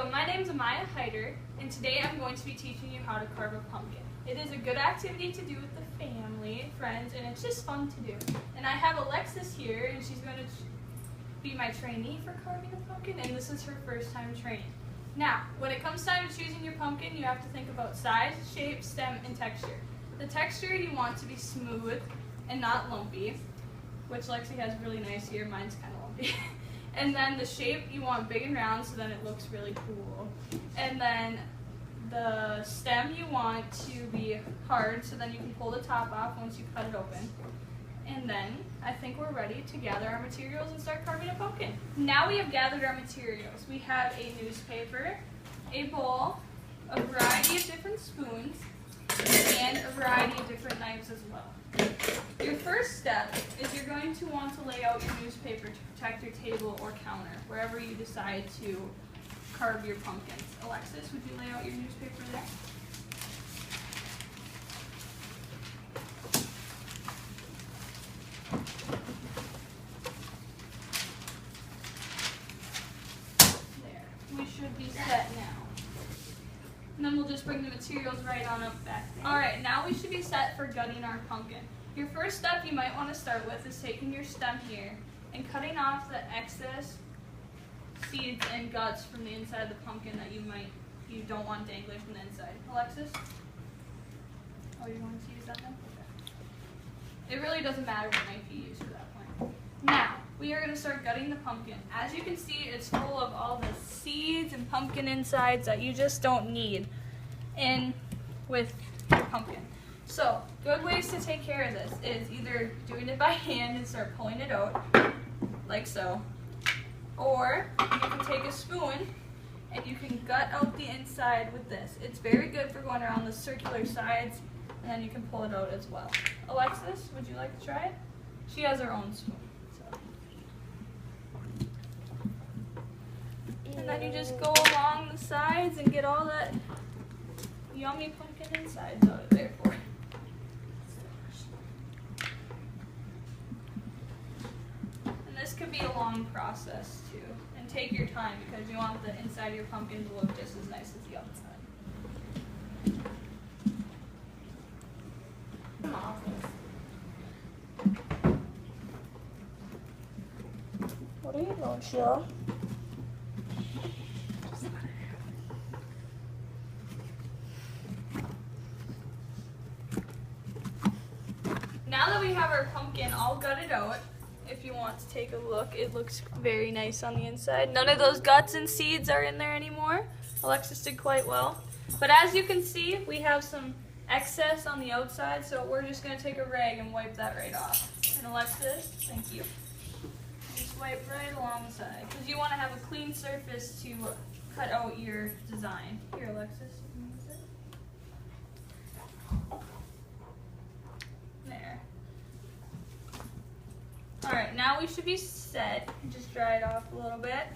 So my name is Amyia Haider, and today I'm going to be teaching you how to carve a pumpkin. It is a good activity to do with the family, friends, and it's just fun to do. And I have Alexis here, and she's going to be my trainee for carving a pumpkin, and this is her first time training. Now, when it comes time to choosing your pumpkin, you have to think about size, shape, stem, and texture. The texture you want to be smooth and not lumpy, which Lexi has really nice here, mine's kind of lumpy. And then the shape you want big and round so then it looks really cool. And then the stem you want to be hard so then you can pull the top off once you cut it open. And then I think we're ready to gather our materials and start carving a pumpkin. Now we have gathered our materials. We have a newspaper, a bowl, a variety of different spoons, and a variety of different knives as well. Your first step is you're going to want to lay out your newspaper to protect your table or counter, wherever you decide to carve your pumpkins. Alexis, would you lay out your newspaper there? There. We should be set now. And then we'll just bring the materials right on up back there. Alright, now we should be set for gutting our pumpkin. Your first step you might want to start with is taking your stem here and cutting off the excess seeds and guts from the inside of the pumpkin that you don't want dangling from the inside. Alexis? Oh, you want to use that then? Okay. It really doesn't matter what knife you use for that point. Now, we are going to start gutting the pumpkin. As you can see, it's full of all the seeds and pumpkin insides that you just don't need in with your pumpkin. So, good ways to take care of this is either doing it by hand and start pulling it out, like so, or you can take a spoon and you can gut out the inside with this. It's very good for going around the circular sides, and then you can pull it out as well. Alexis, would you like to try it? She has her own spoon. And then you just go along the sides and get all that yummy pumpkin insides out of there for you. And this could be a long process too. And take your time because you want the inside of your pumpkin to look just as nice as the outside. What are you doing, Sheila? Now that we have our pumpkin all gutted out, if you want to take a look, it looks very nice on the inside. None of those guts and seeds are in there anymore. Alexis did quite well. But as you can see, we have some excess on the outside, so we're just going to take a rag and wipe that right off. And Alexis, thank you. Just wipe right along the side, because you want to have a clean surface to cut out your design. Here, Alexis, you can use it. There. Alright, now we should be set. Just dry it off a little bit.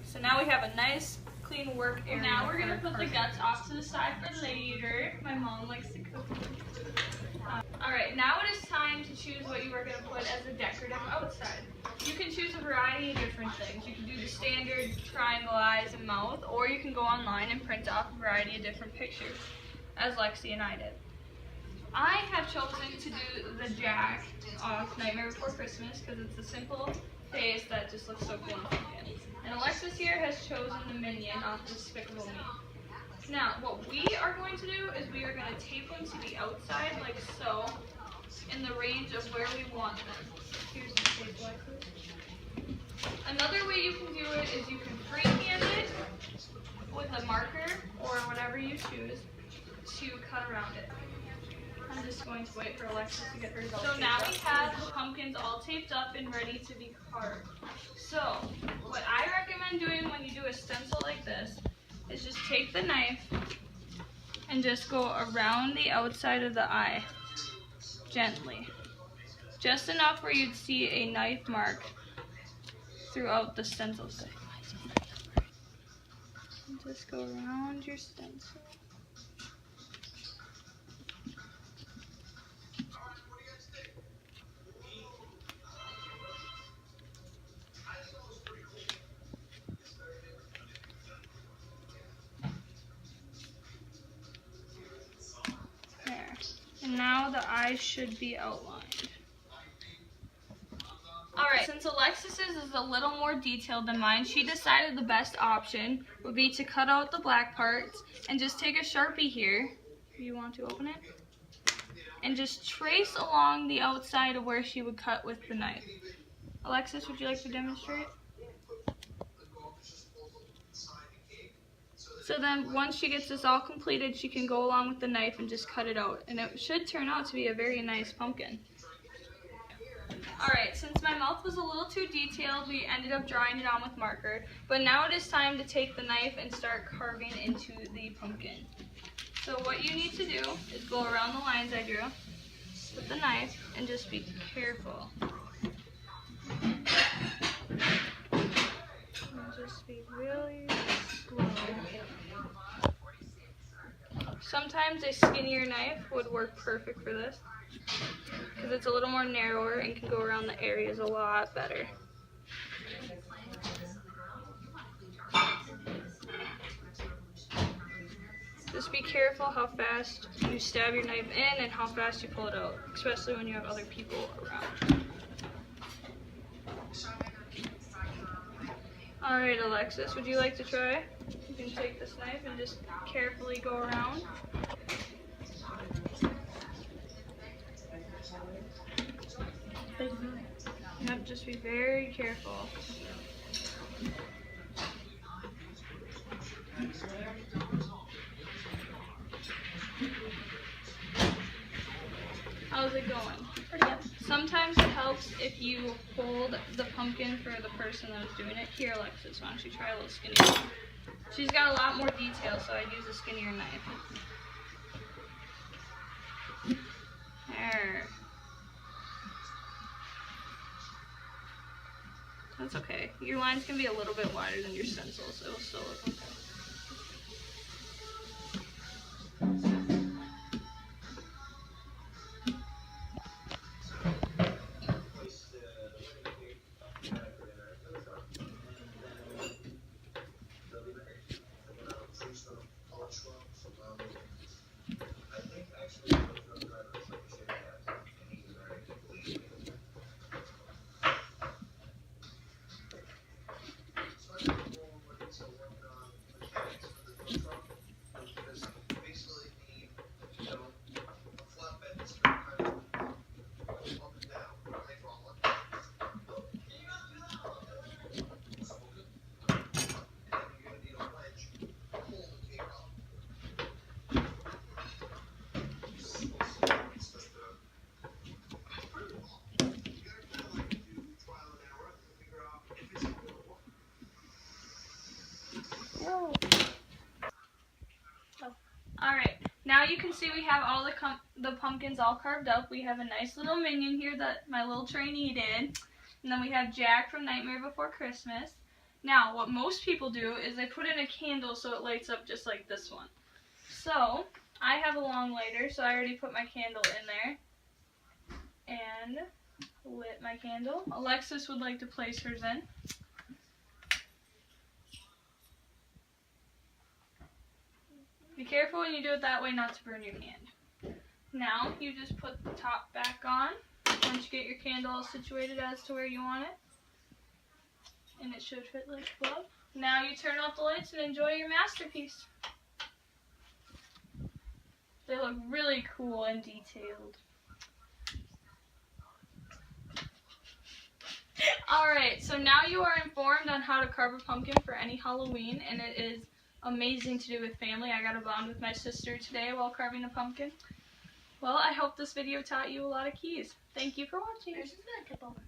So now we have a nice clean work area. Now we're going to put the guts off to the side for later. My mom likes to cook. Alright, now it is time to choose what you are going to put as a decorative outside. You can choose a variety of different things. You can do the standard triangle eyes and mouth, or you can go online and print off a variety of different pictures, as Lexi and I did. I have chosen to do the Jack off Nightmare Before Christmas because it's a simple face that just looks so cool in pumpkin. And Alexis here has chosen the Minion off Despicable Me. Now, what we are going to do is we are going to tape them to the outside like so, in the range of where we want them. Here's the tape, Alexis. Another way you can do it is you can freehand it with a marker or whatever you choose to cut around it. I'm just going to wait for Alexis to get hers all taped up. So now we have the pumpkins all taped up and ready to be carved. So, what I recommend doing when you do a stencil like this is just take the knife and just go around the outside of the eye, gently. Just enough where you'd see a knife mark throughout the stencil stick. Just go around your stencil. And now the eyes should be outlined. Alright, since Alexis's is a little more detailed than mine, she decided the best option would be to cut out the black parts and just take a Sharpie here, if you want to open it, and just trace along the outside of where she would cut with the knife. Alexis, would you like to demonstrate? So then once she gets this all completed, she can go along with the knife and just cut it out. And it should turn out to be a very nice pumpkin. Alright, since my mouth was a little too detailed, we ended up drawing it on with marker. But now it is time to take the knife and start carving into the pumpkin. So what you need to do is go around the lines I drew with the knife and just be careful. And just be really slow. Sometimes a skinnier knife would work perfect for this, because it's a little more narrower and can go around the areas a lot better. Just be careful how fast you stab your knife in and how fast you pull it out, especially when you have other people around. Alright, Alexis, would you like to try? You can take this knife and just carefully go around. Yep, just be very careful. How's it going? Pretty good. Sometimes it helps if you hold the pumpkin for the person that is doing it. Here, Alexis, why don't you try a little skinnier? She's got a lot more detail, so I'd use a skinnier knife. There. That's okay. Your lines can be a little bit wider than your stencil, so it'll still look okay. Alright, now you can see we have all the pumpkins all carved up. We have a nice little minion here that my little trainee did. And then we have Jack from Nightmare Before Christmas. Now, what most people do is they put in a candle so it lights up just like this one. So, I have a long lighter, so I already put my candle in there. And lit my candle. Alexis would like to place hers in. Be careful when you do it that way not to burn your hand. Now you just put the top back on once you get your candle all situated as to where you want it. And it should fit like above. Now you turn off the lights and enjoy your masterpiece. They look really cool and detailed. Alright, so now you are informed on how to carve a pumpkin for any Halloween, and it is amazing to do with family. I got a bond with my sister today while carving a pumpkin. Well, I hope this video taught you a lot of keys. Thank you for watching. There's just gonna tip over.